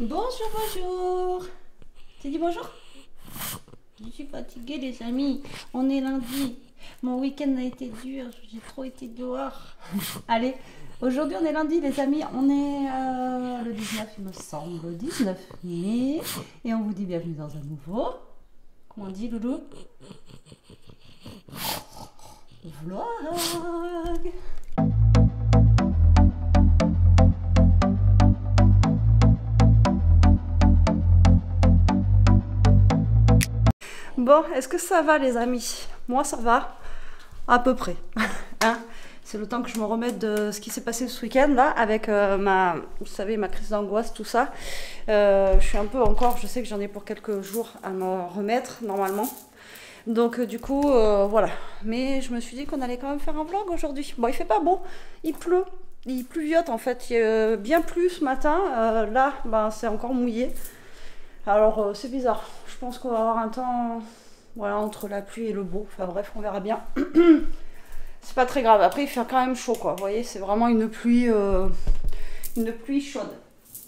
Bonjour, bonjour. Tu dis bonjour? Je suis fatiguée, les amis. On est lundi. Mon week-end a été dur. J'ai trop été dehors. Allez, aujourd'hui on est lundi, les amis. On est le 19, il me semble. Le 19 mai. Et on vous dit bienvenue dans un nouveau. Comment on dit, Loulou? Vlog. Bon, est-ce que ça va, les amis? Moi, ça va, à peu près. Hein, c'est le temps que je me remette de ce qui s'est passé ce week-end, là, avec vous savez, ma crise d'angoisse, tout ça. Je suis un peu encore, je sais que j'en ai pour quelques jours à me remettre, normalement. Donc, du coup, voilà. Mais je me suis dit qu'on allait quand même faire un vlog aujourd'hui. Bon, il fait pas beau, il pleut. Il pluviote, en fait. Il bien plu ce matin. Là, ben, c'est encore mouillé. Alors, c'est bizarre. Je pense qu'on va avoir un temps, voilà, entre la pluie et le beau. Enfin bref, on verra bien. C'est pas très grave. Après, il fait quand même chaud, quoi. Vous voyez, c'est vraiment une pluie chaude.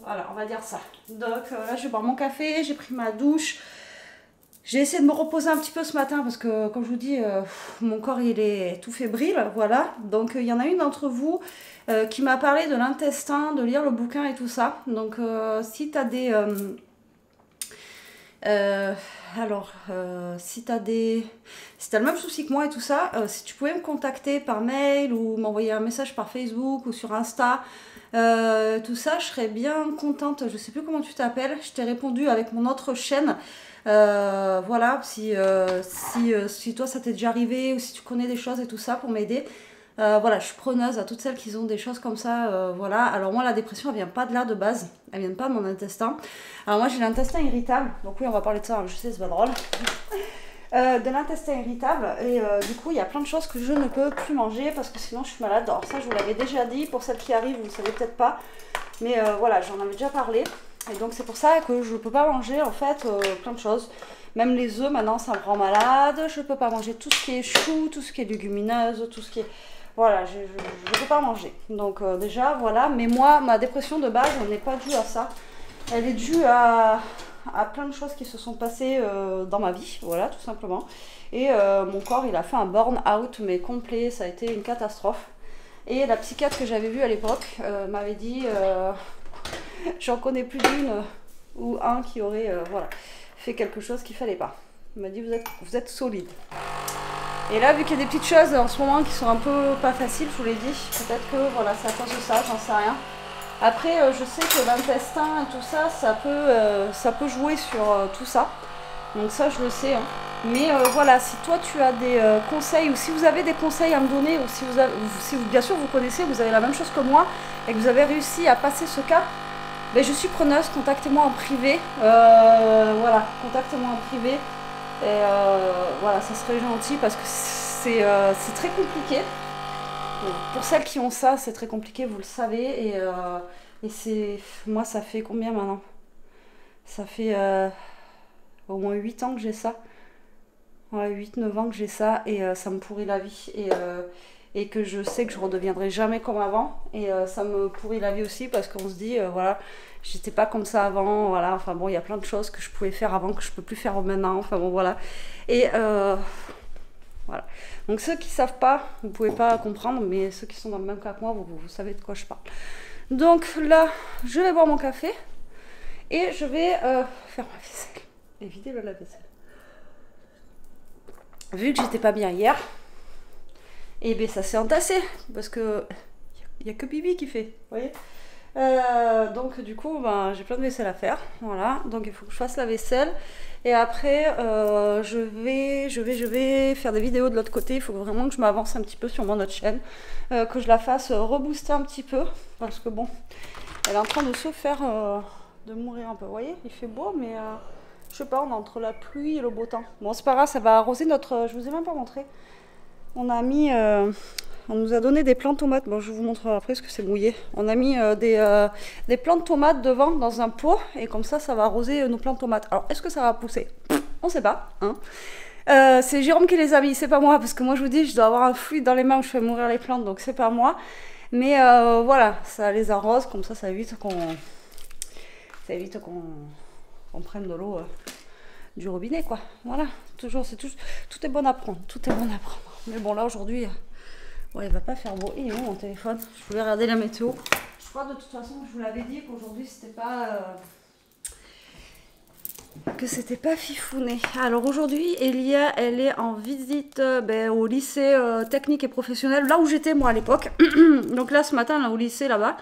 Voilà, on va dire ça. Donc là, je vais boire mon café. J'ai pris ma douche. J'ai essayé de me reposer un petit peu ce matin parce que, comme je vous dis, mon corps, il est tout fébrile. Voilà. Donc, il y en a une d'entre vous qui m'a parlé de l'intestin, de lire le bouquin et tout ça. Donc, si tu as des... si t'as le même souci que moi et tout ça, si tu pouvais me contacter par mail ou m'envoyer un message par Facebook ou sur Insta, tout ça, je serais bien contente. Je sais plus comment tu t'appelles, je t'ai répondu avec mon autre chaîne. Voilà, si toi ça t'est déjà arrivé ou si tu connais des choses et tout ça pour m'aider. Voilà, je suis preneuse à toutes celles qui ont des choses comme ça, voilà. Alors moi, la dépression, elle vient pas de là de base, elle vient pas de mon intestin. Alors moi, j'ai l'intestin irritable, donc oui, on va parler de ça, hein, je sais, c'est pas drôle. De l'intestin irritable, et du coup, il y a plein de choses que je ne peux plus manger parce que sinon, je suis malade. Alors ça, je vous l'avais déjà dit, pour celles qui arrivent, vous ne savez peut-être pas, mais voilà, j'en avais déjà parlé. Et donc, c'est pour ça que je peux pas manger, en fait, plein de choses. Même les œufs, maintenant, ça me rend malade. Je peux pas manger tout ce qui est chou, tout ce qui est légumineuse, tout ce qui est... Voilà, je ne peux pas manger. Donc déjà, voilà. Mais moi, ma dépression de base, elle n'est pas due à ça. Elle est due à plein de choses qui se sont passées dans ma vie. Voilà, tout simplement. Et mon corps, il a fait un burn-out, mais complet. Ça a été une catastrophe. Et la psychiatre que j'avais vue à l'époque m'avait dit... j'en connais plus d'une ou un qui aurait voilà, fait quelque chose qu'il fallait pas. Il m'a dit, vous êtes solide. Et là, vu qu'il y a des petites choses en ce moment qui sont un peu pas faciles, je vous l'ai dit, peut-être que voilà, c'est à cause de ça, j'en sais rien. Après, je sais que l'intestin et tout ça, ça peut jouer sur tout ça. Donc ça, je le sais. Hein. Mais voilà, si toi, tu as des conseils, ou si vous avez des conseils à me donner, ou si bien sûr, vous connaissez, vous avez la même chose que moi, et que vous avez réussi à passer ce cap, ben, je suis preneuse, contactez-moi en privé. Voilà, contactez-moi en privé. Et voilà, ça serait gentil parce que c'est très compliqué. Pour celles qui ont ça, c'est très compliqué, vous le savez. Et c'est... Moi, ça fait combien maintenant? Ça fait au moins 8 ans que j'ai ça. Ouais, 8-9 ans que j'ai ça. Et ça me pourrit la vie. Et que je sais que je redeviendrai jamais comme avant. Et ça me pourrit la vie aussi parce qu'on se dit, voilà, j'étais pas comme ça avant. Voilà, enfin bon, il y a plein de choses que je pouvais faire avant que je peux plus faire maintenant. Enfin bon, voilà. Et voilà. Donc ceux qui savent pas, vous pouvez pas comprendre, mais ceux qui sont dans le même cas que moi, vous savez de quoi je parle. Donc là, je vais boire mon café et je vais faire ma vaisselle et vider le lave-vaisselle. Vu que j'étais pas bien hier, et bien ça s'est entassé parce que il y a que Bibi qui fait, vous voyez. Donc du coup, ben, j'ai plein de vaisselle à faire, voilà. Donc il faut que je fasse la vaisselle. Et après, je vais faire des vidéos de l'autre côté. Il faut vraiment que je m'avance un petit peu sur mon autre chaîne, que je la fasse rebooster un petit peu, parce que bon, elle est en train de se faire, de mourir un peu. Vous voyez, il fait beau, mais je sais pas, on est entre la pluie et le beau temps. Bon, c'est pas grave, ça va arroser notre. Je vous ai même pas montré. On a mis, on nous a donné des plants de tomates. Bon, je vous montrerai après parce que c'est mouillé. On a mis des plants de tomates devant dans un pot et comme ça va arroser nos plants de tomates. Alors, est-ce que ça va pousser? On sait pas. Hein. C'est Jérôme qui les a mis, c'est pas moi parce que moi je vous dis, je dois avoir un fluide dans les mains où je fais mourir les plantes, donc c'est pas moi. Mais voilà, ça les arrose, comme ça évite Ça évite qu'on prenne de l'eau du robinet, quoi. Voilà, toujours, tout est bon à prendre, tout est bon à prendre. Mais bon, là, aujourd'hui, ouais, il va pas faire beau. Il est où mon téléphone? Je voulais regarder la météo. Je crois de toute façon que je vous l'avais dit qu'aujourd'hui, c'était pas... que c'était pas fifouné. Alors aujourd'hui, Elia, elle est en visite au lycée technique et professionnel, là où j'étais moi à l'époque. Donc là, ce matin, là au lycée, là-bas,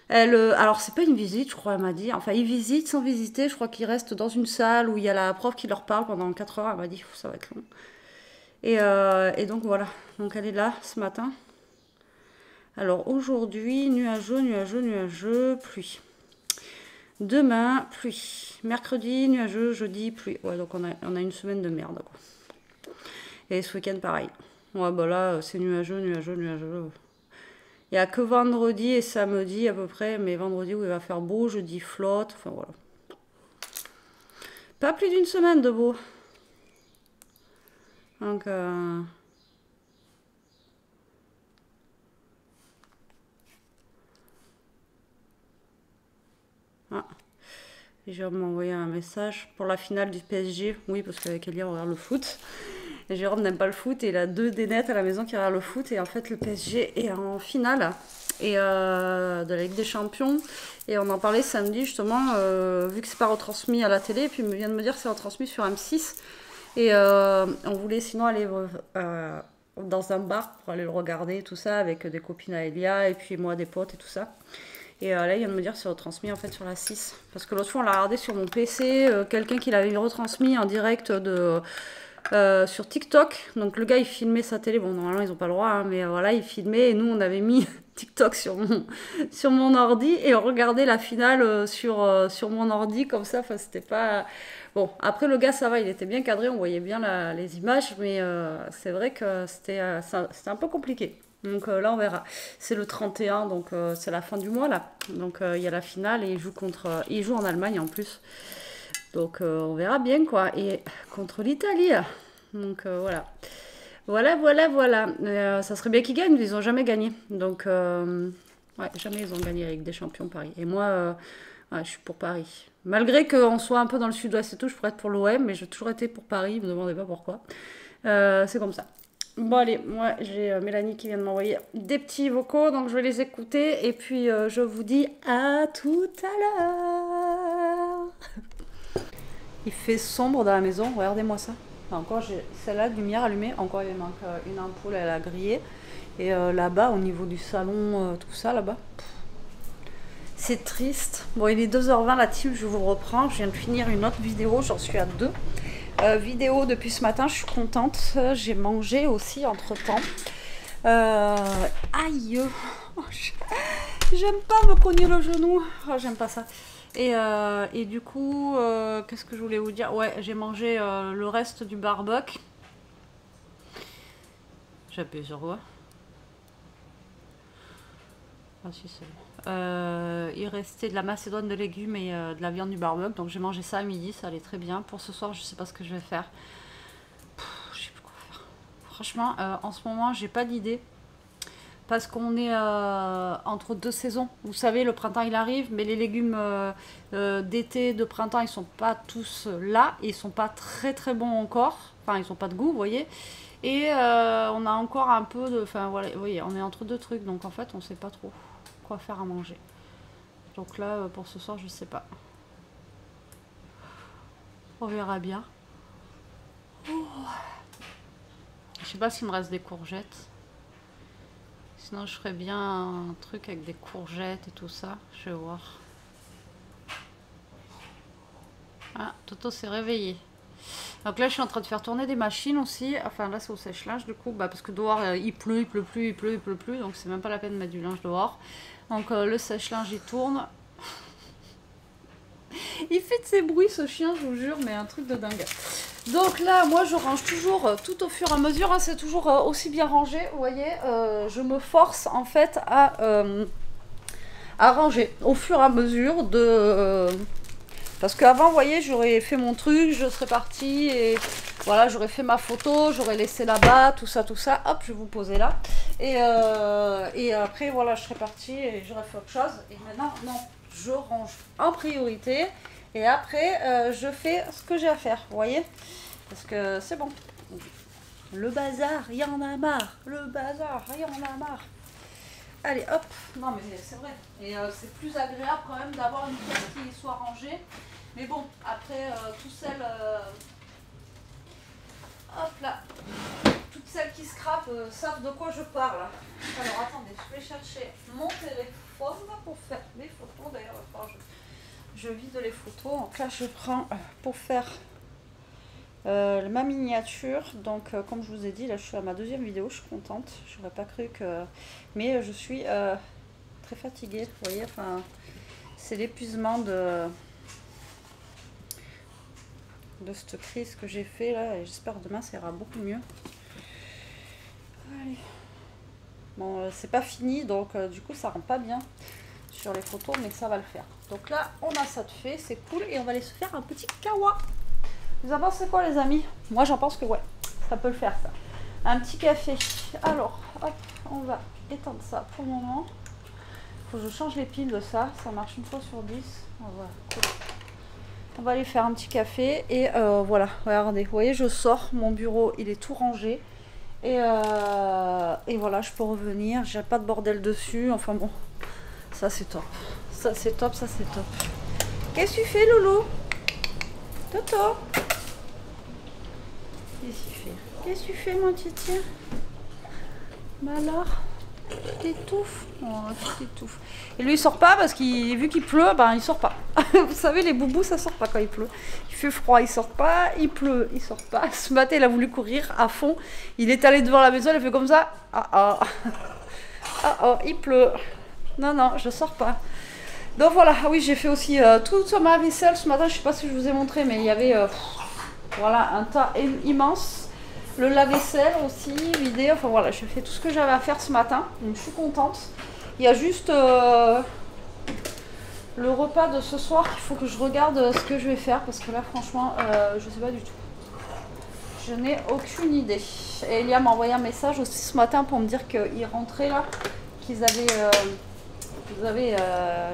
alors c'est pas une visite, je crois, elle m'a dit. Enfin, ils visitent sans visiter. Je crois qu'ils restent dans une salle où il y a la prof qui leur parle pendant 4 heures. Elle m'a dit, ça va être long. Et donc voilà. Donc elle est là ce matin. Alors aujourd'hui, nuageux, nuageux, nuageux, pluie. Demain, pluie. Mercredi, nuageux, jeudi, pluie. Ouais, donc on a une semaine de merde, quoi. Et ce week-end, pareil. Ouais, bah là, c'est nuageux, nuageux, nuageux. Il n'y a que vendredi et samedi à peu près, mais vendredi où il va faire beau, jeudi flotte, enfin voilà. Pas plus d'une semaine de beau. Donc, ah. Jérôme m'a envoyé un message pour la finale du PSG. Oui, parce qu'avec Elia, on regarde le foot. Et Jérôme n'aime pas le foot et il a 2 dénettes à la maison qui regardent le foot. Et en fait, le PSG est en finale de la Ligue des Champions. Et on en parlait samedi, justement, vu que c'est pas retransmis à la télé. Et puis, il vient de me dire que c'est retransmis sur M6. Et on voulait sinon aller dans un bar pour aller le regarder, tout ça, avec des copines à Elia et puis moi, des potes et tout ça. Et là, il vient de me dire que c'est retransmis en fait sur la 6. Parce que l'autre fois, on l'a regardé sur mon PC. Quelqu'un qui l'avait retransmis en direct sur TikTok. Donc le gars, il filmait sa télé. Bon, normalement, ils n'ont pas le droit, hein, mais voilà, il filmait. Et nous, on avait mis TikTok sur mon ordi. Et on regardait la finale sur mon ordi comme ça. Enfin, c'était pas... Bon, après, le gars, ça va, il était bien cadré. On voyait bien les images. Mais c'est vrai que c'était un peu compliqué. Donc là, on verra. C'est le 31, donc c'est la fin du mois, là. Donc il y a la finale et il joue en Allemagne, en plus. Donc on verra bien, quoi. Et contre l'Italie. Donc voilà. Voilà. Ça serait bien qu'ils gagnent, mais ils n'ont jamais gagné. Donc, ouais, jamais ils ont gagné avec des champions Paris. Et moi, ouais, je suis pour Paris. Malgré qu'on soit un peu dans le sud-ouest et tout, je pourrais être pour l'OM, mais j'ai toujours été pour Paris, ne me demandez pas pourquoi. C'est comme ça. Bon allez, moi j'ai Mélanie qui vient de m'envoyer des petits vocaux, donc je vais les écouter et puis je vous dis à tout à l'heure. Il fait sombre dans la maison, regardez-moi ça. Enfin, encore j'ai celle-là, lumière allumée, encore il manque une ampoule, elle a grillé. Et là-bas, au niveau du salon, tout ça là-bas, c'est triste. Bon, il est 2h20 la team, je vous reprends, je viens de finir une autre vidéo, j'en suis à 2. Vidéo depuis ce matin, je suis contente. J'ai mangé aussi entre temps. Aïe, oh, j'aime pas me cogner le genou. Oh, j'aime pas ça. Et du coup, qu'est-ce que je voulais vous dire? Ouais, j'ai mangé le reste du barbecue. J'ai appuyé sur quoi? Ah si, c'est bon. Il restait de la macédoine de légumes et de la viande du barbecue. Donc j'ai mangé ça à midi, ça allait très bien. Pour ce soir, je sais pas ce que je vais faire. Je sais plus quoi faire. Franchement, en ce moment, j'ai pas d'idée. Parce qu'on est entre 2 saisons. Vous savez, le printemps il arrive, mais les légumes d'été, de printemps, ils sont pas tous là. Ils sont pas très très bons encore. Enfin, ils ont pas de goût, vous voyez. Et on a encore un peu de... Enfin, voilà, vous voyez, on est entre 2 trucs. Donc en fait, on sait pas trop quoi faire à manger. Donc là, pour ce soir, je sais pas. On verra bien. Oh. Je sais pas s'il me reste des courgettes. Sinon, je ferais bien un truc avec des courgettes et tout ça. Je vais voir. Ah, Toto s'est réveillé. Donc là, je suis en train de faire tourner des machines aussi. Enfin, là, c'est au sèche-linge, du coup. Bah, parce que dehors, il pleut plus. Donc, c'est même pas la peine de mettre du linge dehors. Donc, le sèche-linge, il tourne. Il fait de ces bruits, ce chien, je vous jure, mais un truc de dingue. Donc là, moi, je range toujours tout au fur et à mesure. Hein, c'est toujours aussi bien rangé. Vous voyez, je me force, en fait, à ranger au fur et à mesure de... parce qu'avant, vous voyez, j'aurais fait mon truc, je serais partie et voilà, j'aurais fait ma photo, j'aurais laissé là-bas, tout ça. Hop, je vais vous poser là. Et après, voilà, je serais partie et j'aurais fait autre chose. Et maintenant, non, je range en priorité. Et après, je fais ce que j'ai à faire, vous voyez? Parce que c'est bon. Le bazar, il y en a marre. Le bazar, il y en a marre. Allez, hop. Non, mais c'est vrai. Et c'est plus agréable quand même d'avoir une pièce qui soit rangée. Mais bon, après, toutes celles... hop là. Toutes celles qui scrapent savent de quoi je parle. Alors, attendez, je vais chercher mon téléphone pour faire les photos. D'ailleurs, je vide les photos. Donc là, je prends pour faire... ma miniature, donc comme je vous ai dit, là je suis à ma deuxième vidéo, je suis contente, j'aurais pas cru que... Mais je suis très fatiguée, vous voyez, enfin, c'est l'épuisement de cette crise que j'ai fait là, et j'espère que demain ça ira beaucoup mieux. Allez. Bon, c'est pas fini, donc du coup ça rend pas bien sur les photos, mais ça va le faire. Donc là, on a ça de fait, c'est cool, et on va aller se faire un petit kawa. Vous en pensez quoi les amis? Moi j'en pense que ouais, ça peut le faire ça. Un petit café. Alors, hop, on va éteindre ça pour le moment. Faut que je change les piles de ça, ça marche une fois sur 10. Voilà. On va aller faire un petit café et voilà, regardez, vous voyez je sors, mon bureau il est tout rangé. Et voilà, je peux revenir, j'ai pas de bordel dessus, enfin bon, ça c'est top. Ça c'est top, ça c'est top. Qu'est-ce que tu fais Loulou? Toto? Qu'est-ce que tu fais mon titi? Bah alors, tu t'étouffes. Oh, tu t'étouffes. Et lui il sort pas parce qu'il vu qu'il pleut, ben il sort pas. Vous savez les boubous ça sort pas quand il pleut. Il fait froid, il sort pas, il pleut, il sort pas. Ce matin il a voulu courir à fond. Il est allé devant la maison, il a fait comme ça. Ah ah. Ah oh, il pleut. Non, non, je sors pas. Donc voilà, ah oui j'ai fait aussi toute ma vaisselle ce matin, je sais pas si je vous ai montré, mais il y avait voilà un tas immense. Le lave-vaisselle aussi, vidé, enfin voilà, j'ai fait tout ce que j'avais à faire ce matin, donc je suis contente. Il y a juste le repas de ce soir qu'il faut que je regarde ce que je vais faire, parce que là franchement, je sais pas du tout. Je n'ai aucune idée. Et Elia m'a envoyé un message aussi ce matin pour me dire qu'ils rentraient là, qu'ils avaient...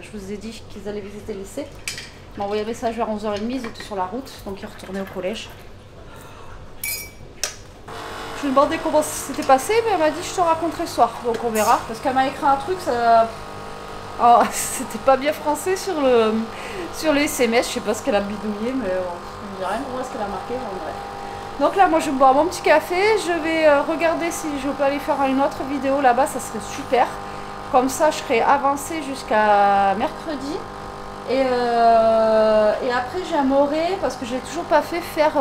je vous ai dit qu'ils allaient visiter le lycée. Il m'a envoyé un message vers 11h30, ils étaient sur la route, donc ils retournaient au collège. Je lui ai demandé comment c'était passé, mais elle m'a dit je te raconterai ce soir, donc on verra. Parce qu'elle m'a écrit un truc, ça... Oh, c'était pas bien français sur le SMS, je sais pas ce qu'elle a bidouillé, mais je ne dis rien, pour moi ce qu'elle a marqué, bon, bref. Donc là, moi je vais boire mon petit café, je vais regarder si je peux aller faire une autre vidéo là-bas, ça serait super. Comme ça, je serai avancée jusqu'à mercredi. Et après, j'aimerais, parce que j'ai toujours pas fait, faire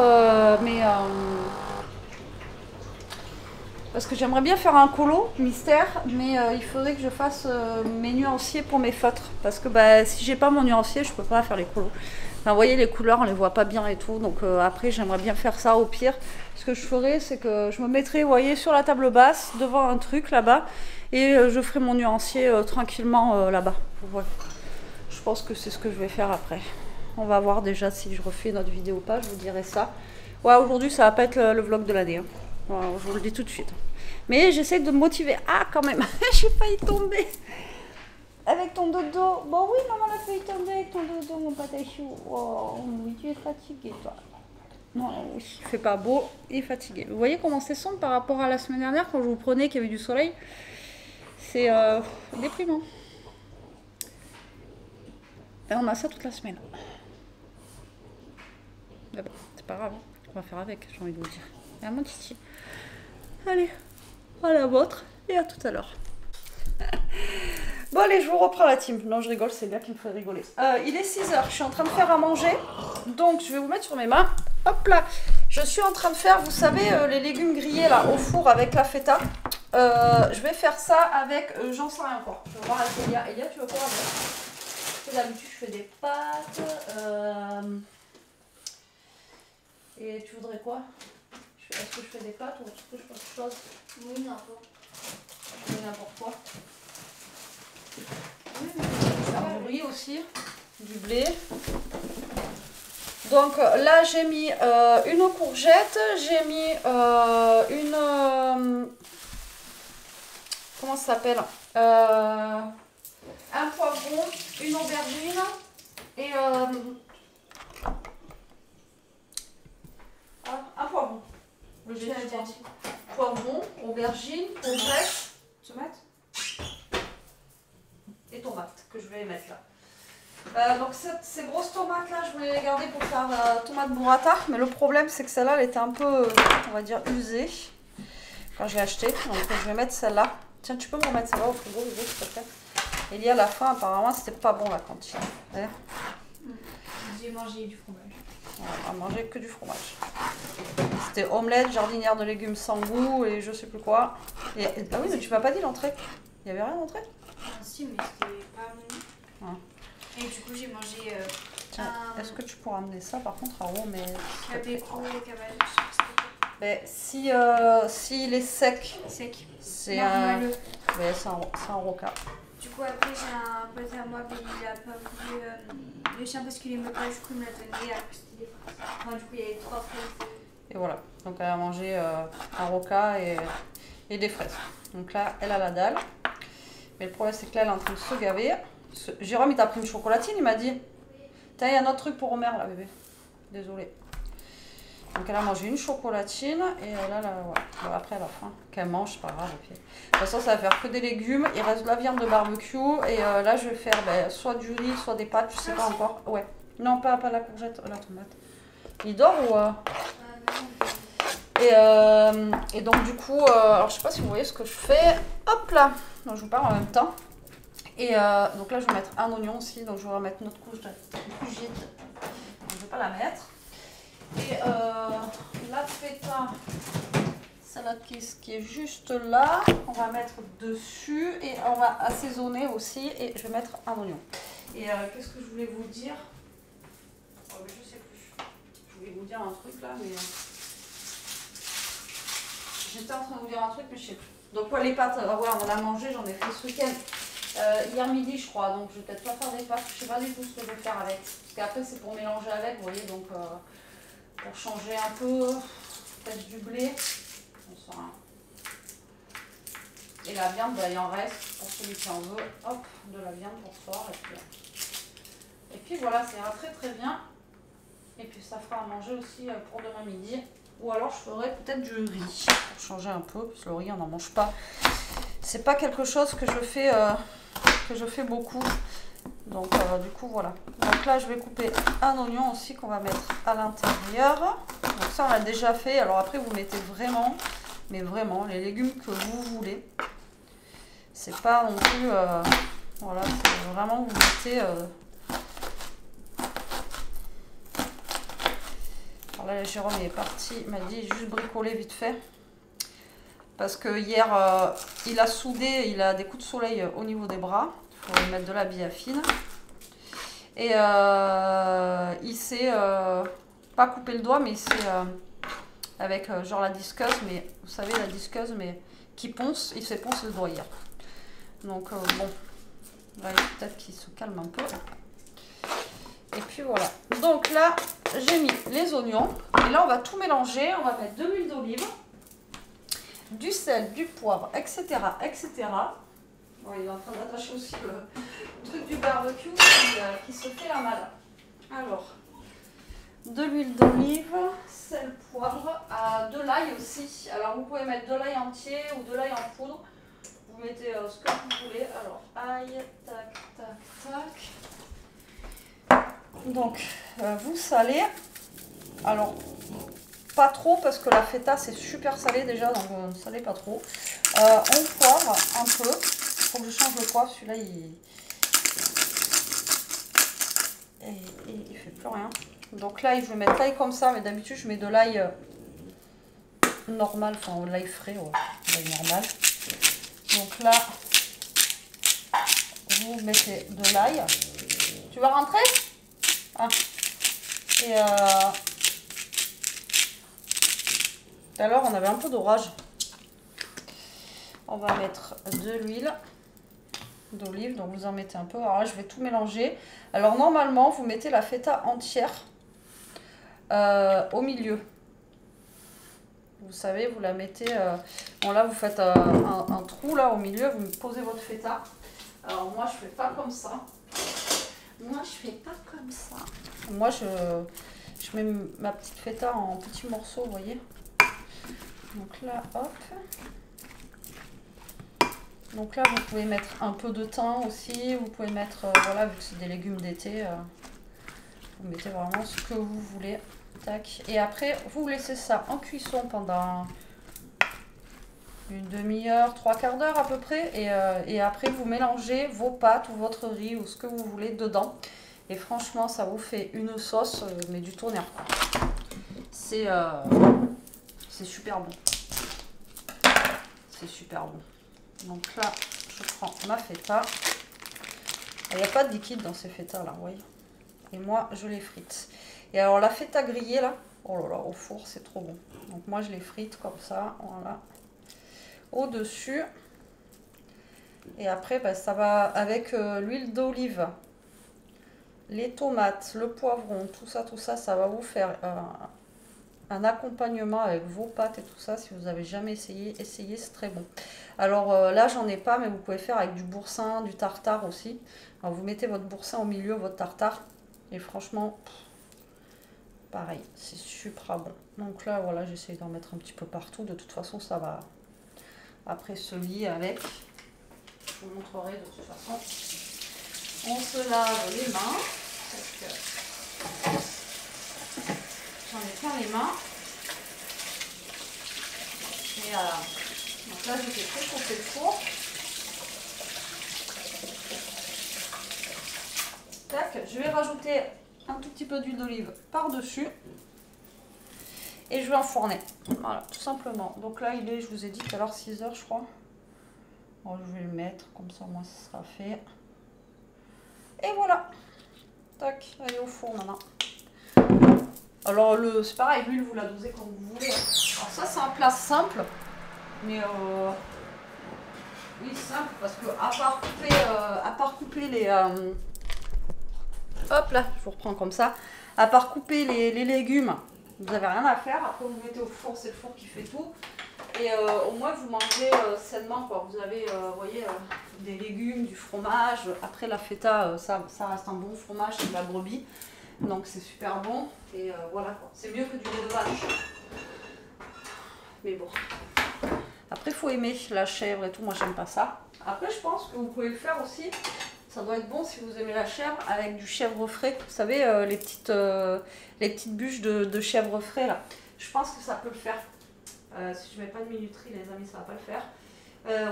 parce que j'aimerais bien faire un colo mystère, mais il faudrait que je fasse mes nuanciers pour mes feutres. Parce que bah, si j'ai pas mon nuancier, je peux pas faire les colos. Enfin, vous voyez, les couleurs, on les voit pas bien et tout. Donc après, j'aimerais bien faire ça au pire. Ce que je ferais, c'est que je me mettrais, vous voyez, sur la table basse, devant un truc là-bas. Et je ferai mon nuancier tranquillement là-bas. Voilà. Je pense que c'est ce que je vais faire après. On va voir déjà si je refais notre vidéo ou pas, je vous dirai ça. Ouais, aujourd'hui, ça va pas être le vlog de l'année. Hein. Voilà, je vous le dis tout de suite. Mais j'essaie de me motiver. Ah, quand même, j'ai failli tomber. Avec ton dodo. Bon, oui, maman a failli tomber avec ton dodo, mon patachou. Oh, oui, tu es fatigué, toi. Non, oui, il fait pas beau, il est fatigué. Vous voyez comment c'est sombre par rapport à la semaine dernière quand je vous prenais qu'il y avait du soleil. C'est déprimant. Et on a ça toute la semaine. Mais bon, c'est pas grave, on va faire avec, j'ai envie de vous dire. Et à mon titi. Allez, à la vôtre et à tout à l'heure. Bon allez, je vous reprends la team. Non, je rigole, c'est bien qui me fait rigoler. Il est 6h, je suis en train de faire à manger. Donc je vais vous mettre sur mes mains. Hop là, je suis en train de faire, vous savez, les légumes grillés là au four avec la feta. Je vais faire ça avec, j'en sais rien encore. Je vais voir avec Elia. Elia, tu veux quoi avec? D'habitude, je fais des pâtes. Et tu voudrais quoi? Est-ce que je fais des pâtes ou est-ce que je fais autre chose? Oui, n'importe. Je fais n'importe quoi. Du riz aussi, du blé. Donc là j'ai mis une courgette, j'ai mis une... comment ça s'appelle un poivron, une aubergine et un poivron. Le jet de poivron, aubergine, courgette, tomate et tomates que je vais mettre là. Donc ces grosses tomates là, je voulais les garder pour faire tomate burrata, mais le problème c'est que celle-là elle était un peu, on va dire, usée quand je l'ai achetée. Donc je vais mettre celle-là. Tiens, tu peux me remettre celle-là au frigo, s'il te plaît. Il y a la fin, apparemment c'était pas bon la cantine. J'ai mangé du fromage. On a mangé que du fromage. C'était omelette, jardinière de légumes sans goût et je sais plus quoi. Et, ah oui, mais tu m'as pas dit l'entrée. Il y avait rien d'entrée? Si, mais c'était pas bon. Et du coup, j'ai mangé Est-ce que tu pourras amener ça par contre à haut, mais cabeco et cabaret. Mais si il est sec, c'est un roca. Du coup, après, j'ai un pote à moi, mais il a pas voulu le chien parce qu'il aimait pas, du coup, il me l'a donné. Après, c'était des fraises. Enfin, du coup, il y avait 3 fraises. Et voilà, donc elle a mangé un roca et des fraises. Donc là, elle a la dalle. Mais le problème, c'est que là, elle est en train de se gaver. Jérôme, il t'a pris une chocolatine, il m'a dit. Tiens, il y a un autre truc pour Omer, là, bébé. Désolée. Donc elle a mangé une chocolatine et là, voilà. Bon, après elle a faim. Qu'elle mange, c'est pas grave. De toute façon, ça va faire que des légumes. Il reste de la viande de barbecue et là, je vais faire soit du riz, soit des pâtes, je sais pas encore. Ouais. Non, pas la courgette, la tomate. Il dort ou et donc du coup, alors je sais pas si vous voyez ce que je fais. Hop là. Donc je vous parle en même temps. Et donc là, je vais mettre un oignon aussi. Donc je vais remettre notre couche de fugite. Je vais pas la mettre. Et la feta, celle-là qui est juste là, on va mettre dessus et on va assaisonner aussi et je vais mettre un oignon. Et qu'est-ce que je voulais vous dire? Mais je sais plus. Je voulais vous dire un truc là, mais j'étais en train de vous dire un truc, mais je sais plus. Donc ouais, les pâtes, voilà, on en a mangé, j'en ai fait ce week-end. Hier midi je crois, donc je vais peut-être pas faire des pâtes, je sais pas du tout ce que je vais faire avec. Parce qu'après c'est pour mélanger avec, vous voyez, donc pour changer un peu, peut-être du blé, on sait rien. Et la viande, il en reste pour celui qui en veut, hop, de la viande pour ce soir. Et puis voilà, ça ira très très bien. Et puis ça fera à manger aussi pour demain midi. Ou alors je ferai peut-être du riz pour changer un peu, parce que le riz on n'en mange pas. C'est pas quelque chose que je fais beaucoup. Donc du coup voilà. Donc là je vais couper un oignon aussi qu'on va mettre à l'intérieur. Donc ça on l'a déjà fait. Alors après vous mettez vraiment, mais vraiment les légumes que vous voulez. C'est pas non plus voilà, c'est vraiment vous mettez alors là Jérôme il est parti, il m'a dit juste bricoler vite fait. Parce que hier il a soudé, il a des coups de soleil au niveau des bras. Il faut lui mettre de la biafine. Et il s'est pas coupé le doigt, mais il s'est avec genre la disqueuse, mais vous savez la disqueuse, mais qui ponce, il s'est poncé le doigt hier. Donc bon, là peut-être qu'il se calme un peu. Et puis voilà. Donc là j'ai mis les oignons et là on va tout mélanger. On va mettre de l'huile d'olive, du sel, du poivre, etc., etc. Bon, il est en train d'attacher aussi le truc du barbecue qui se fait la malle. Alors, de l'huile d'olive, sel, poivre, de l'ail aussi. Alors, vous pouvez mettre de l'ail entier ou de l'ail en poudre. Vous mettez ce que vous voulez. Alors, ail, tac, tac, tac. Donc, vous salez. Alors, pas trop parce que la feta c'est super salé déjà, donc ne salez pas trop. On poivre un peu. Faut que je change le poivre, celui-là il fait plus rien. Donc là je vais mettre l'ail comme ça, mais d'habitude je mets de l'ail normal, enfin l'ail frais, ouais, l'ail normal. Donc là vous mettez de l'ail. Tu vas rentrer? Ah. Et tout à l'heure on avait un peu d'orage. On va mettre de l'huile d'olive, donc vous en mettez un peu. Alors là, je vais tout mélanger. Alors normalement, vous mettez la feta entière au milieu. Vous savez, vous la mettez... bon là, vous faites un trou là au milieu, vous posez votre feta. Alors moi je fais pas comme ça. Moi je fais pas comme ça. Moi je mets ma petite feta en petits morceaux, vous voyez. Donc là, hop. Donc là, vous pouvez mettre un peu de thym aussi. Vous pouvez mettre, voilà, vu que c'est des légumes d'été, vous mettez vraiment ce que vous voulez. Tac. Et après, vous laissez ça en cuisson pendant une demi-heure, 3/4 d'heure à peu près. Et après, vous mélangez vos pâtes ou votre riz ou ce que vous voulez dedans. Et franchement, ça vous fait une sauce, mais du tonnerre. C'est super bon. C'est super bon. Donc là, je prends ma feta. Il n'y a pas de liquide dans ces fetas là, vous voyez. Et moi, je les frite. Et alors, la feta grillée là, oh là là, au four, c'est trop bon. Donc moi, je les frite comme ça, voilà. Au-dessus. Et après, ben, ça va avec l'huile d'olive, les tomates, le poivron, tout ça, ça va vous faire un accompagnement avec vos pâtes et tout ça. Si vous n'avez jamais essayé, essayez, c'est très bon. Alors là, j'en ai pas, mais vous pouvez faire avec du boursin, du tartare aussi. Alors vous mettez votre boursin au milieu, votre tartare, et franchement, pareil, c'est super bon. Donc là, voilà, j'essaie d'en mettre un petit peu partout. De toute façon, ça va après se lier avec. Je vous montrerai de toute façon. On se lave les mains. J'en ai plein les mains. Et donc là, je fais préchauffer le four. Tac, je vais rajouter un tout petit peu d'huile d'olive par-dessus. Et je vais enfourner. Voilà, tout simplement. Donc là, il est, je vous ai dit tout à l'heure, 6 heures, je crois. Bon, je vais le mettre, comme ça, moi, ça sera fait. Et voilà. Tac, allez au four maintenant. Alors, c'est pareil, l'huile, vous la dosez comme vous voulez. Alors ça, c'est un plat simple. Mais, oui, simple, parce que à part couper les... hop là, je vous reprends comme ça. À part couper les légumes, vous n'avez rien à faire. Après, vous mettez au four, c'est le four qui fait tout. Et au moins, vous mangez sainement, quoi. Vous avez, vous voyez, des légumes, du fromage. Après, la feta, ça reste un bon fromage, c'est de la brebis. Donc, c'est super bon. Et voilà, quoi. C'est mieux que du lait de vache. Mais bon. Après, il faut aimer la chèvre et tout. Moi, j'aime pas ça. Après, je pense que vous pouvez le faire aussi. Ça doit être bon si vous aimez la chèvre avec du chèvre frais. Vous savez, les petites bûches de chèvre frais, là. Je pense que ça peut le faire. Si je mets pas de minuterie, les amis, ça va pas le faire.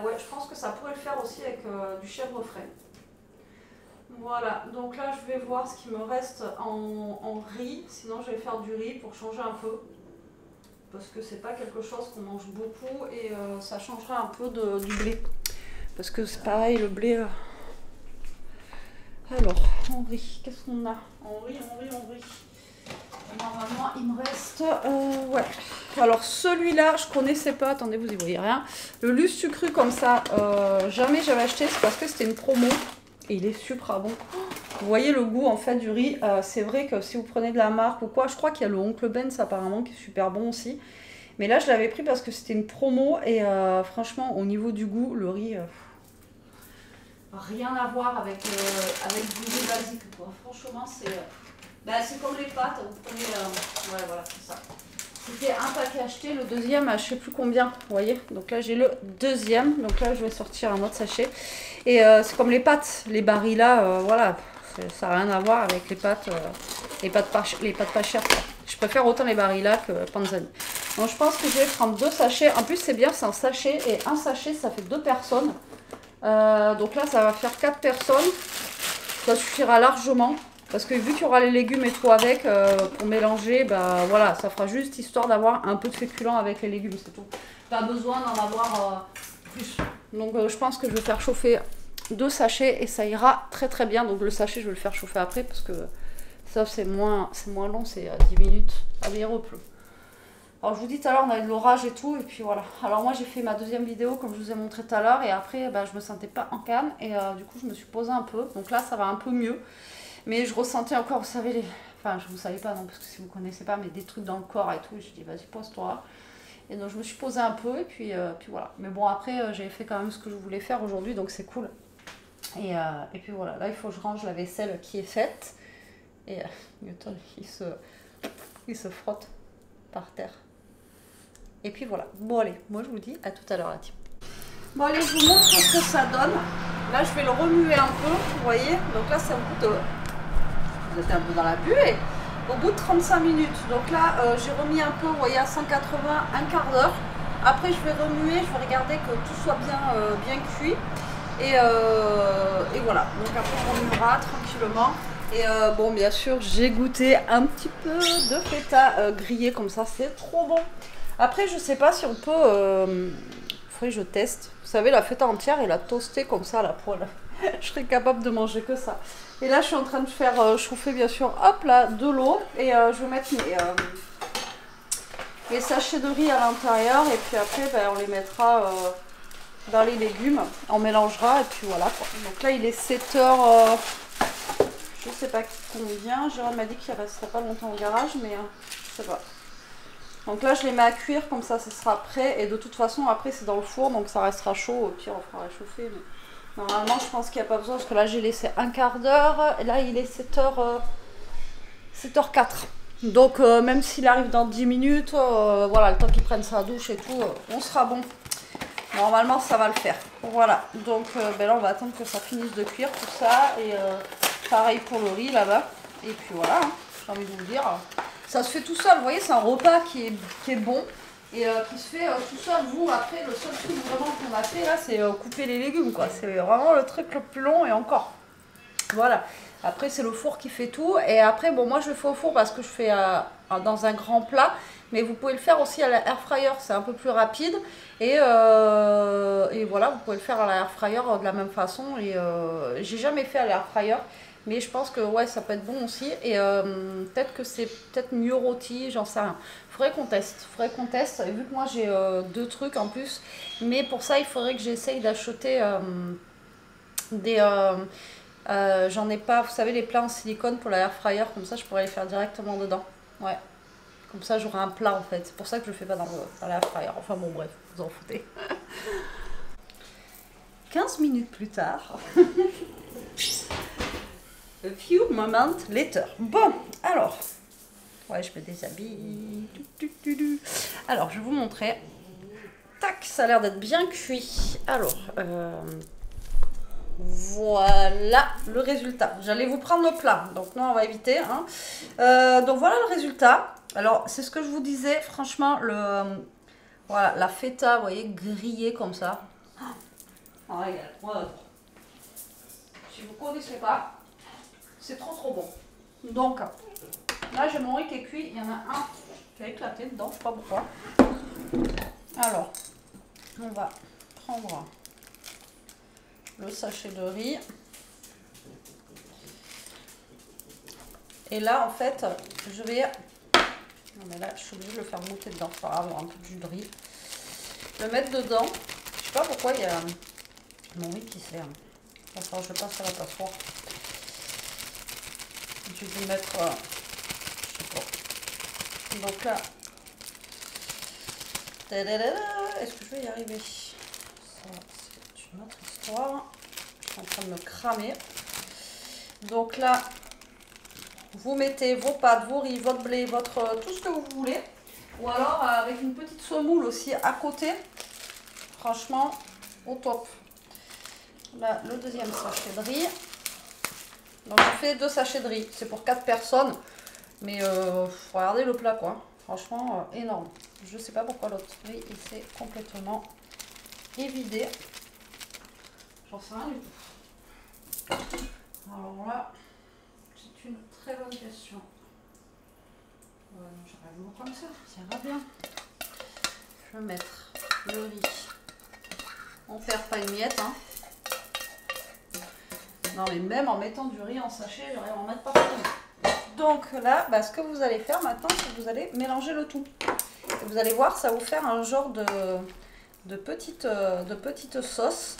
Ouais, je pense que ça pourrait le faire aussi avec du chèvre frais. Voilà, donc là, je vais voir ce qui me reste en riz. Sinon, je vais faire du riz pour changer un peu. Parce que c'est pas quelque chose qu'on mange beaucoup et ça changera un peu du blé. Parce que c'est pareil, le blé... Alors, en riz, qu'est-ce qu'on a? En riz. Normalement, il me reste... ouais. Alors, celui-là, je connaissais pas. Attendez, vous y voyez rien. Le lustre cru comme ça, jamais j'avais acheté. C'est parce que c'était une promo. Et il est super bon. Vous voyez le goût, en fait, du riz. C'est vrai que si vous prenez de la marque ou quoi, je crois qu'il y a le Oncle Ben's apparemment qui est super bon aussi. Mais là, je l'avais pris parce que c'était une promo. Et franchement, au niveau du goût, le riz... rien à voir avec du riz basique, quoi. Franchement, c'est comme les pâtes. Vous prenez, ouais, voilà, c'est ça. C'était un paquet acheté, le deuxième, je sais plus combien, vous voyez. Donc là, j'ai le deuxième. Donc là, je vais sortir un autre sachet. Et c'est comme les pâtes. Les Barilla, voilà, ça n'a rien à voir avec les pâtes pas chères, quoi. Je préfère autant les Barilla que Panzani. Donc je pense que je vais prendre 2 sachets. En plus, c'est bien, c'est un sachet. Et un sachet, ça fait 2 personnes. Donc là, ça va faire 4 personnes. Ça suffira largement. Parce que vu qu'il y aura les légumes et tout avec, pour mélanger, bah voilà, ça fera juste histoire d'avoir un peu de féculent avec les légumes, c'est tout. Pas besoin d'en avoir plus. Donc je pense que je vais faire chauffer 2 sachets et ça ira très très bien. Donc le sachet, je vais le faire chauffer après parce que ça c'est moins long, c'est 10 minutes. Ah mais il repleut. Alors je vous dis tout à l'heure, on a eu de l'orage et tout, et puis voilà. Alors moi j'ai fait ma deuxième vidéo comme je vous ai montré tout à l'heure, et après bah, je me sentais pas en canne, et du coup je me suis posée un peu. Donc là ça va un peu mieux. Mais je ressentais encore, vous savez, enfin, je ne vous savais pas, non, parce que si vous ne connaissez pas, mais des trucs dans le corps et tout. Je dis, vas-y, pose-toi. Et donc, je me suis posée un peu, et puis voilà. Mais bon, après, j'ai fait quand même ce que je voulais faire aujourd'hui, donc c'est cool. Et puis voilà, là il faut que je range la vaisselle qui est faite. Et Newton il se frotte par terre. Et puis voilà. Bon allez, moi je vous dis à tout à l'heure la team. Bon allez, je vous montre ce que ça donne. Là je vais le remuer un peu, vous voyez. Donc là c'est au bout de... Vous êtes un peu dans la buée. Au bout de 35 minutes. Donc là j'ai remis un peu, vous voyez, à 180, un quart d'heure. Après je vais remuer, je vais regarder que tout soit bien cuit. Et voilà. Donc après on remuera tranquillement. Et bon, bien sûr, j'ai goûté un petit peu de feta grillé comme ça, c'est trop bon. Après, je sais pas si on peut... faudrait que je teste. Vous savez, la feta entière et la toaster comme ça à la poêle. Je serais capable de manger que ça. Et là, je suis en train de faire chauffer, bien sûr, hop là, de l'eau. Et je vais mettre mes sachets de riz à l'intérieur. Et puis après, ben, on les mettra dans les légumes. On mélangera et puis voilà, quoi. Donc là, il est 7h... je sais pas combien. Jérôme m'a dit qu'il ne resterait pas longtemps au garage, mais je sais pas. Donc là, je les mets à cuire, comme ça sera prêt. Et de toute façon, après, c'est dans le four, donc ça restera chaud. Au pire, on fera réchauffer. Mais normalement, je pense qu'il n'y a pas besoin, parce que là, j'ai laissé un quart d'heure. Et là, il est 7h04. Donc, même s'il arrive dans 10 minutes, voilà, le temps qu'il prenne sa douche et tout, on sera bon. Normalement, ça va le faire. Voilà. Donc, ben là, on va attendre que ça finisse de cuire, tout ça. Et pareil pour le riz, là-bas. Et puis voilà, hein, j'ai envie de vous dire. Ça se fait tout seul, vous voyez, c'est un repas qui est bon et qui se fait tout seul. Vous, après, le seul truc vraiment qu'on a fait là, c'est couper les légumes, quoi. C'est vraiment le truc le plus long et encore. Voilà. Après, c'est le four qui fait tout. Et après, bon, moi, je le fais au four parce que je fais dans un grand plat. Mais vous pouvez le faire aussi à la air fryer, c'est un peu plus rapide. Et voilà, vous pouvez le faire à la air fryer de la même façon. Et j'ai jamais fait à l'air fryer. Mais je pense que ouais, ça peut être bon aussi. Et peut-être que c'est peut-être mieux rôti, j'en sais rien. Faudrait qu'on teste. Et vu que moi j'ai 2 trucs en plus. Mais pour ça, il faudrait que j'essaye d'acheter des... j'en ai pas, vous savez, les plats en silicone pour la air fryer. Comme ça, je pourrais les faire directement dedans. Ouais. Comme ça, j'aurai un plat en fait. C'est pour ça que je le fais pas dans la air fryer. Enfin bon, bref, vous en foutez. 15 minutes plus tard. A few moments later. Bon, alors. Ouais, je me déshabille. Alors, je vais vous montrer. Tac, ça a l'air d'être bien cuit. Alors, voilà le résultat. J'allais vous prendre le plat, donc non, on va éviter. Hein. Donc voilà le résultat. Alors, c'est ce que je vous disais. Franchement, voilà, la feta, vous voyez, grillée comme ça. Oh, regarde, voilà. Si vous ne connaissez pas, c'est trop bon. Donc, là, j'ai mon riz qui est cuit. Il y en a un qui a éclaté dedans, je ne sais pas pourquoi. Alors, on va prendre le sachet de riz. Et là, en fait, je vais... Non, mais là, je suis obligée de le faire monter dedans. C'est pas grave, un peu de jus de riz. Le mettre dedans. Je sais pas pourquoi il y a mon riz qui se ferme. Enfin, je passe à la passoire. Je vais mettre... je sais pas. Donc là... Est-ce que je vais y arriver? Ça, c'est une autre histoire. Je suis en train de me cramer. Donc là... Vous mettez vos pâtes, vos riz, votre blé, tout ce que vous voulez. Ou alors avec une petite semoule aussi à côté. Franchement, au top. Là, le deuxième sachet de riz. Donc, je fais 2 sachets de riz. C'est pour 4 personnes. Mais regardez le plat, quoi. Franchement, énorme. Je sais pas pourquoi l'autre riz, il s'est complètement évidé. J'en sais rien du tout. Alors là... une très bonne question. J'arrive comme ça ira bien. Je vais mettre le riz. On perd pas une miette. Hein. Non mais même en mettant du riz en sachet, j'arrive à en mettre partout. Donc là, bah, ce que vous allez faire maintenant, c'est que vous allez mélanger le tout. Et vous allez voir, ça va vous faire un genre de petite sauce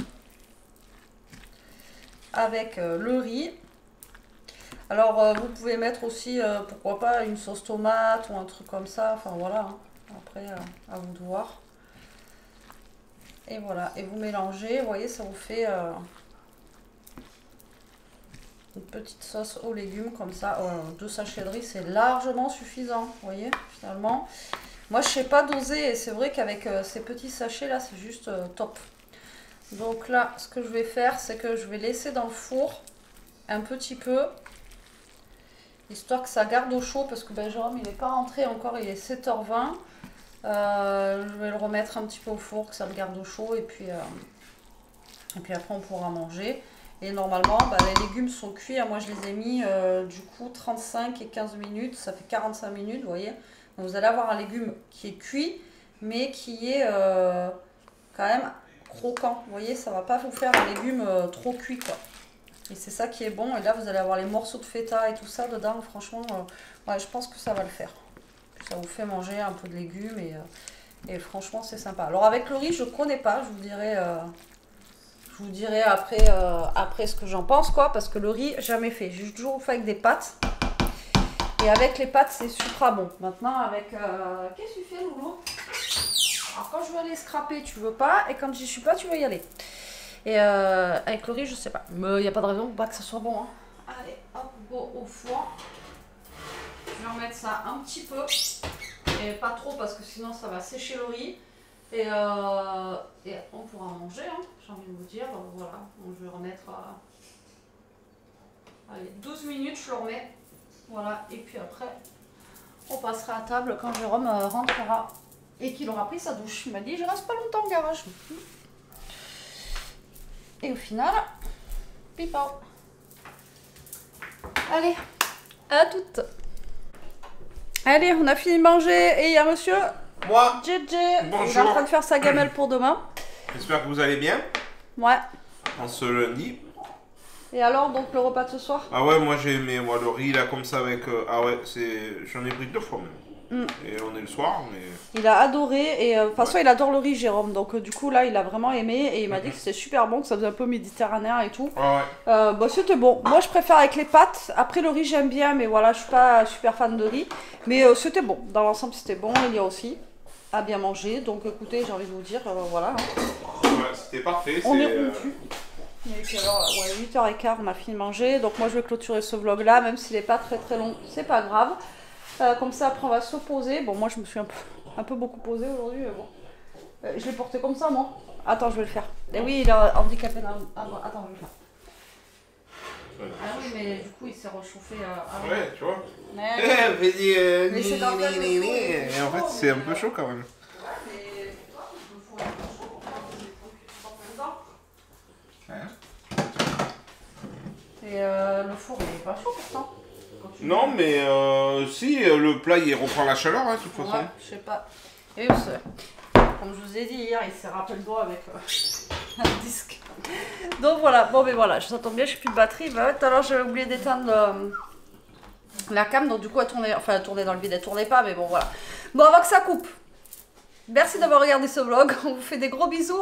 avec le riz. Alors, vous pouvez mettre aussi, pourquoi pas, une sauce tomate ou un truc comme ça. Enfin, voilà. Hein. Après, à vous de voir. Et voilà. Et vous mélangez. Vous voyez, ça vous fait Une petite sauce aux légumes comme ça. 2 sachets de riz, c'est largement suffisant. Vous voyez, finalement. Moi, je sais pas doser et c'est vrai qu'avec ces petits sachets là, c'est juste top. Donc là, ce que je vais faire, c'est que je vais laisser dans le four un petit peu, histoire que ça garde au chaud, parce que ben, Jérôme, il n'est pas rentré encore, il est 7h20. Je vais le remettre un petit peu au four, que ça le garde au chaud, et puis après on pourra manger. Et normalement, ben, les légumes sont cuits. Moi, je les ai mis du coup 35 et 15 minutes, ça fait 45 minutes, vous voyez. Donc, vous allez avoir un légume qui est cuit, mais qui est quand même croquant. Vous voyez, ça va pas vous faire un légume trop cuit, quoi. Et c'est ça qui est bon. Et là, vous allez avoir les morceaux de feta et tout ça dedans. Franchement, ouais, je pense que ça va le faire. Ça vous fait manger un peu de légumes et franchement, c'est sympa. Alors, avec le riz, je connais pas. Je vous dirai après ce que j'en pense, quoi. Parce que le riz, jamais fait. J'ai toujours fait avec des pâtes. Et avec les pâtes, c'est super bon. Maintenant, avec... Qu'est-ce que tu fais, Loulou? Alors, quand je veux aller scraper, tu veux pas. Et quand j'y suis pas, tu veux y aller. Et avec le riz, je sais pas. Mais il n'y a pas de raison pour pas que ça soit bon. Hein. Allez, hop, go au four. Je vais en mettre ça un petit peu. Et pas trop parce que sinon ça va sécher le riz. Et on pourra manger, hein, j'ai envie de vous dire. Voilà, donc je vais remettre... allez, 12 minutes, je le remets. Voilà, et puis après, on passera à table quand Jérôme rentrera. Et qu'il aura pris sa douche. Il m'a dit, je reste pas longtemps au garage. Et au final, pipao. Allez, à toutes. Allez, on a fini de manger et il y a monsieur Moi. JJ. Bonjour. Il est en train de faire sa gamelle pour demain. J'espère que vous allez bien. Ouais. En ce lundi. Et alors, donc le repas de ce soir? Ah ouais, moi j'ai aimé moi, le riz là comme ça avec... ah ouais, j'en ai pris 2 fois même. Et on est le soir, mais... Il a adoré et de toute façon il adore le riz, Jérôme. Donc du coup là il a vraiment aimé et il m'a dit que c'était super bon, que ça faisait un peu méditerranéen et tout. Ah ouais. Bah c'était bon. Moi je préfère avec les pâtes. Après le riz j'aime bien, mais voilà, je suis pas super fan de riz. Mais c'était bon. Dans l'ensemble c'était bon. Il y a aussi à bien manger. Donc écoutez, j'ai envie de vous dire, voilà. Hein. Ouais, c'était parfait. On est rompu. Et puis alors, ouais, 8h15, on a fini de manger. Donc moi je vais clôturer ce vlog là, même s'il n'est pas très très long, c'est pas grave. Comme ça, après, on va se poser. Bon, moi, je me suis un peu beaucoup posée aujourd'hui. Bon. Je l'ai porté comme ça, moi. Attends, je vais le faire. Et oui, il est handicapé. Attends, je vais le faire. Ah oui, mais du coup, il s'est réchauffé avant. Ouais, tu vois. Mais c'est dans le Et en fait, c'est un peu chaud quand même. Et le four, il est pas chaud pourtant. Non, mais si, le plat il reprend la chaleur, hein, de toute façon. Ouais, je sais pas. Et comme je vous ai dit hier, il s'est rappelé le doigt avec un disque. Donc voilà, bon, mais voilà, ça tombe bien, je n'ai plus de batterie. Bah, tout à l'heure, j'avais oublié d'éteindre la cam, donc du coup, elle tournait dans le vide, elle tournait pas, mais bon, voilà. Bon, avant que ça coupe, merci d'avoir regardé ce vlog. On vous fait des gros bisous.